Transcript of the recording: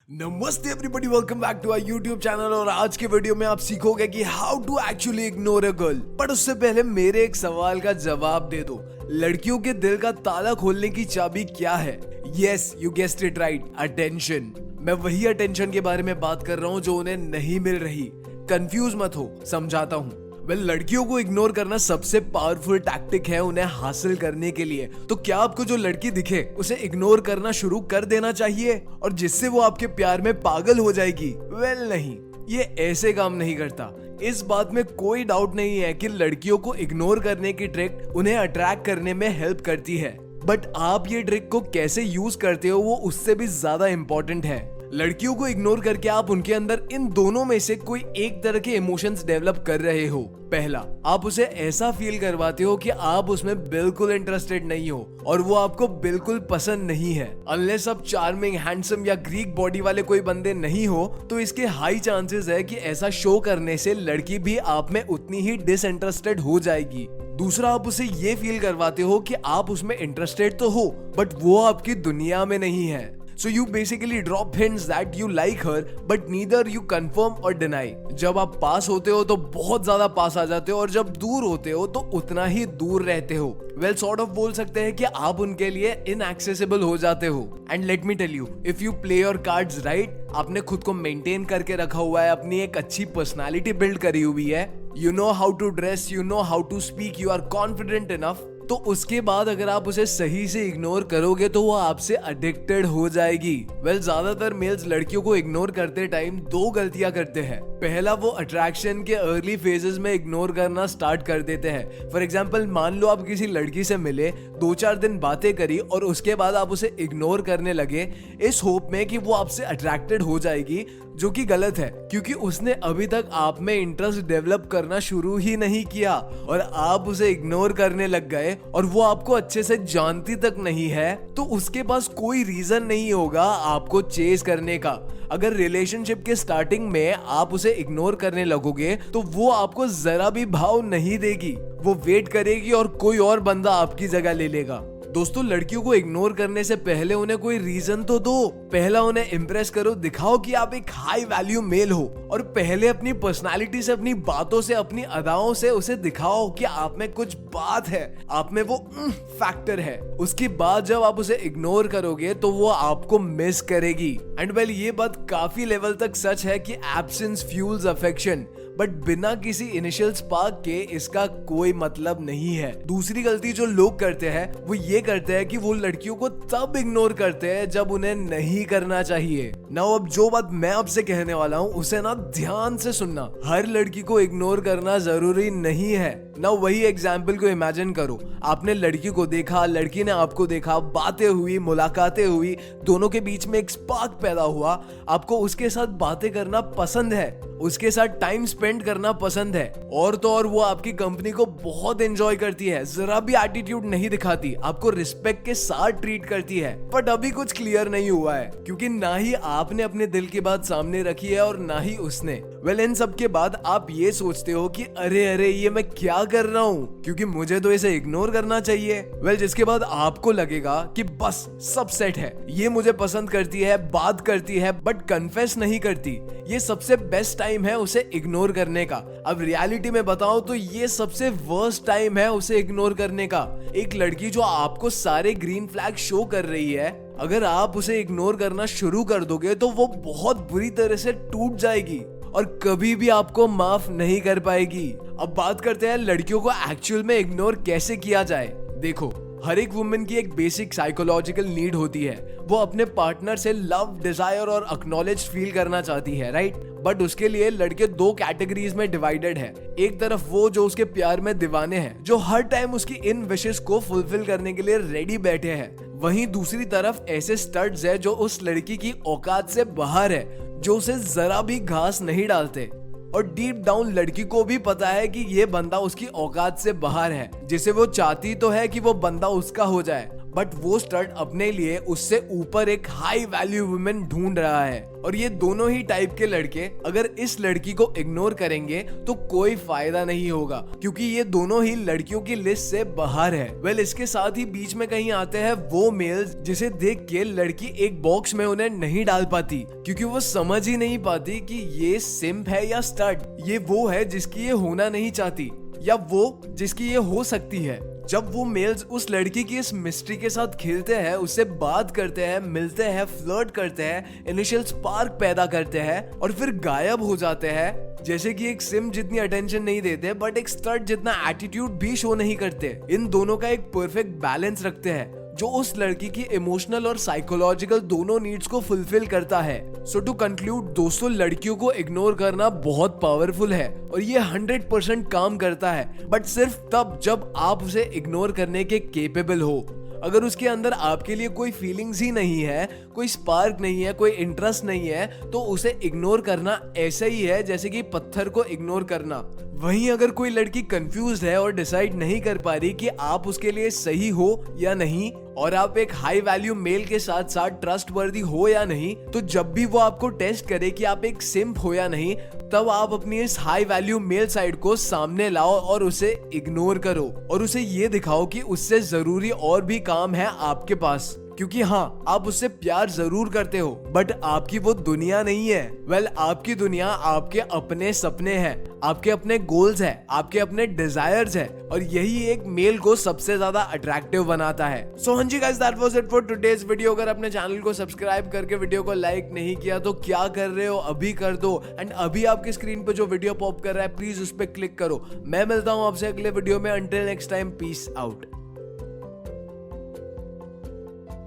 नमस्ते everybody, welcome back to our YouTube channel. और आज के वीडियो में आप सीखोगे कि how to actually ignore a girl. But उससे पहले मेरे एक सवाल का जवाब दे दो, लड़कियों के दिल का ताला खोलने की चाबी क्या है? Yes, you guessed it right, attention. मैं वही अटेंशन के बारे में बात कर रहा हूँ जो उन्हें नहीं मिल रही। कंफ्यूज मत हो, समझाता हूँ। लड़कियों को इग्नोर करना सबसे पावरफुल टैक्टिक है उन्हें हासिल करने के लिए। तो क्या आपको जो लड़की दिखे उसे इग्नोर करना शुरू कर देना चाहिए और जिससे वो आपके प्यार में पागल हो जाएगी? नहीं, ये ऐसे काम नहीं करता। इस बात में कोई डाउट नहीं है कि लड़कियों को इग्नोर करने की ट्रिक उन्हें अट्रैक्ट करने में हेल्प करती है, बट आप ये ट्रिक को कैसे यूज करते हो वो उससे भी ज्यादा इंपॉर्टेंट है। लड़कियों को इग्नोर करके आप उनके अंदर इन दोनों में से कोई एक तरह के इमोशंस डेवलप कर रहे हो। पहला, आप उसे ऐसा फील करवाते हो कि आप उसमें बिल्कुल इंटरेस्टेड नहीं हो और वो आपको बिल्कुल पसंद नहीं है। अनलेस आप चार्मिंग, हैंडसम या ग्रीक बॉडी वाले कोई बंदे नहीं हो तो इसके हाई चांसेस है कि ऐसा शो करने से लड़की भी आप में उतनी ही डिसइंटरेस्टेड हो जाएगी। दूसरा, आप उसे ये फील करवाते हो कि आप उसमें इंटरेस्टेड तो हो बट वो आपकी दुनिया में नहीं है। So you basically drop hints that you like her, but neither you confirm or deny. जब आप पास होते हो तो बहुत ज्यादा पास आ जाते हो और जब दूर होते हो तो उतना ही दूर रहते हो। सॉर्ट ऑफ बोल सकते हैं कि आप उनके लिए इनएक्सेसिबल हो जाते हो। And let me tell you, if you play your cards right, आपने खुद को मेंटेन करके रखा हुआ है, अपनी एक अच्छी पर्सनालिटी बिल्ड करी हुई है, you know how to dress, you know how to speak, you are confident enough, तो उसके बाद अगर आप उसे सही से इग्नोर करोगे तो वो आपसे एडिक्टेड हो जाएगी। ज्यादातर मेल्स लड़कियों को इग्नोर करते टाइम दो गलतियां करते हैं। पहला, वो अट्रैक्शन के अर्ली फेजेस में इग्नोर करना स्टार्ट कर देते हैं। फॉर एग्जांपल, मान लो आप किसी लड़की से मिले, 2-4 दिन बातें करी और उसके बाद आप उसे इग्नोर करने लगे इस होप में कि वो आपसे अट्रैक्टेड हो जाएगी, जो कि गलत है क्योंकि उसने अभी तक आप में इंटरेस्ट डेवलप करना शुरू ही नहीं किया और आप उसे इग्नोर करने लग गए और वो आपको अच्छे से जानती तक नहीं है, तो उसके पास कोई रीजन नहीं होगा आपको चेस करने का। अगर रिलेशनशिप के स्टार्टिंग में आप उसे इग्नोर करने लगोगे तो वो आपको जरा भी भाव नहीं देगी, वो वेट करेगी और कोई और बंदा आपकी जगह ले लेगा। दोस्तों, लड़कियों को इग्नोर करने से पहले उन्हें कोई रीजन तो दो। पहला, उन्हें इम्प्रेस करो, दिखाओ कि आप एक हाई वैल्यू मेल हो और पहले अपनी पर्सनालिटी से, अपनी बातों से, अपनी अदाओं से उसे दिखाओ कि आप में कुछ बात है, आप में वो फैक्टर है। उसके बाद जब आप उसे इग्नोर करोगे तो वो आपको मिस करेगी। एंड ये बात काफी लेवल तक सच है कि एब्सेंस फ्यूल्स अफेक्शन, बट बिना किसी इनिशियल स्पार्क के इसका कोई मतलब नहीं है। दूसरी गलती जो लोग करते हैं वो ये करते हैं कि वो लड़कियों को तब इग्नोर करते हैं जब उन्हें नहीं करना चाहिए। नाउ अब जो बात मैं आपसे कहने वाला हूँ उसे ना ध्यान से सुनना। हर लड़की को इग्नोर करना जरूरी नहीं है। नाउ वही एग्जाम्पल को इमेजिन करो, आपने लड़की को देखा, लड़की ने आपको देखा, बातें हुई, मुलाकातें हुई, दोनों के बीच में एक स्पार्क पैदा हुआ, आपको उसके साथ बातें करना पसंद है, उसके साथ टाइम स्पेंड करना पसंद है, और तो और वो आपकी कंपनी को बहुत एंजॉय करती है, जरा भी एटीट्यूड नहीं दिखाती, आपको रिस्पेक्ट के साथ ट्रीट करती है। बट अभी कुछ क्लियर नहीं हुआ है क्योंकि ना ही आपने अपने दिल की बात सामने रखी है और ना ही उसने। इन सब के बाद आप ये सोचते हो कि अरे ये मैं क्या कर रहा हूँ, क्योंकि मुझे तो इसे इग्नोर करना चाहिए। जिसके बाद आपको लगेगा कि बस सब सेट है, ये मुझे पसंद करती है, बात करती है बट कन्फेस नहीं करती, ये सबसे बेस्ट टाइम है उसे इग्नोर करने का। अब रियलिटी में बताऊं तो ये सबसे वर्स्ट टाइम है उसे इग्नोर करने का। एक लड़की जो आपको सारे ग्रीन फ्लैग शो कर रही है, अगर आप उसे इग्नोर करना शुरू कर दोगे तो वो बहुत बुरी तरह से टूट जाएगी और कभी भी आपको माफ नहीं कर पाएगी। अब बात करते हैं लड़कियों को एक्चुअल में इग्नोर कैसे किया जाए। देखो, हर एक वुमेन की एक बेसिक साइकोलॉजिकल नीड होती है, वो अपने पार्टनर से लव, डिजायर और एक्नॉलेज फील करना चाहती है, राइट? बट उसके लिए लड़के दो कैटेगरीज में डिवाइडेड है। एक तरफ वो जो उसके प्यार में दीवाने हैं, जो हर टाइम उसकी इन विशेस को फुलफिल करने के लिए रेडी बैठे हैं। वहीं दूसरी तरफ ऐसे स्टड्स है जो उस लड़की की औकात से बाहर है, जो उसे जरा भी घास नहीं डालते और डीप डाउन लड़की को भी पता है कि ये बंदा उसकी औकात से बाहर है, जिसे वो चाहती तो है कि वो बंदा उसका हो जाए, बट वो स्टड अपने लिए उससे ऊपर एक हाई वैल्यू वुमेन ढूंढ रहा है। और ये दोनों ही टाइप के लड़के अगर इस लड़की को इग्नोर करेंगे तो कोई फायदा नहीं होगा, क्योंकि ये दोनों ही लड़कियों की लिस्ट से बाहर है। वेल, इसके साथ ही बीच में कहीं आते हैं वो मेल्स जिसे देख के लड़की एक बॉक्स में उन्हें नहीं डाल पाती, क्योंकि वो समझ ही नहीं पाती कि ये सिम्प है या स्टड, ये वो है जिसकी ये होना नहीं चाहती या वो जिसकी ये हो सकती है। जब वो मेल्स उस लड़की की इस मिस्ट्री के साथ खेलते हैं, उससे बात करते हैं, मिलते हैं, फ्लर्ट करते हैं, इनिशियल स्पार्क पैदा करते हैं और फिर गायब हो जाते हैं, जैसे कि एक सिम जितनी अटेंशन नहीं देते बट एक स्टड जितना एटीट्यूड भी शो नहीं करते, इन दोनों का एक परफेक्ट बैलेंस रखते हैं जो उस लड़की की इमोशनल और साइकोलॉजिकल दोनों नीड्स को फुलफिल करता है। सो टू कंक्लूड दोस्तों, लड़कियों को इग्नोर करना बहुत पावरफुल है और ये 100% काम करता है, बट सिर्फ तब जब आप उसे इग्नोर करने के केपेबल हो। अगर उसके अंदर आपके लिए कोई फीलिंग्स ही नहीं है, कोई स्पार्क नहीं है, कोई इंटरेस्ट नहीं है, तो उसे इग्नोर करना ऐसा ही है जैसे कि पत्थर को इग्नोर करना। वहीं अगर कोई लड़की कंफ्यूज्ड है और डिसाइड नहीं कर पा रही कि आप उसके लिए सही हो या नहीं, और आप एक हाई वैल्यू मेल के साथ साथ ट्रस्टवर्दी हो या नहीं, तो जब भी वो आपको टेस्ट करे कि आप एक सिम्प हो या नहीं, तब आप अपनी इस हाई वैल्यू मेल साइड को सामने लाओ और उसे इग्नोर करो और उसे ये दिखाओ कि उससे जरूरी और भी काम है आपके पास। क्योंकि हाँ, आप उससे प्यार जरूर करते हो बट आपकी वो दुनिया नहीं है। वेल, आपकी दुनिया आपके अपने सपने हैं, आपके अपने गोल्स हैं, आपके अपने डिजायर्स हैं, और यही एक मेल को सबसे ज्यादा अट्रैक्टिव बनाता है। सो हाँ जी guys, that was it for today's video. अगर अपने चैनल को सब्सक्राइब करके वीडियो को लाइक नहीं किया तो क्या कर रहे हो, अभी कर दो। एंड अभी आपकी स्क्रीन पे जो वीडियो पॉप कर रहा है प्लीज उस पर क्लिक करो। मैं मिलता हूँ आपसे अगले वीडियो में। Until next time, peace out.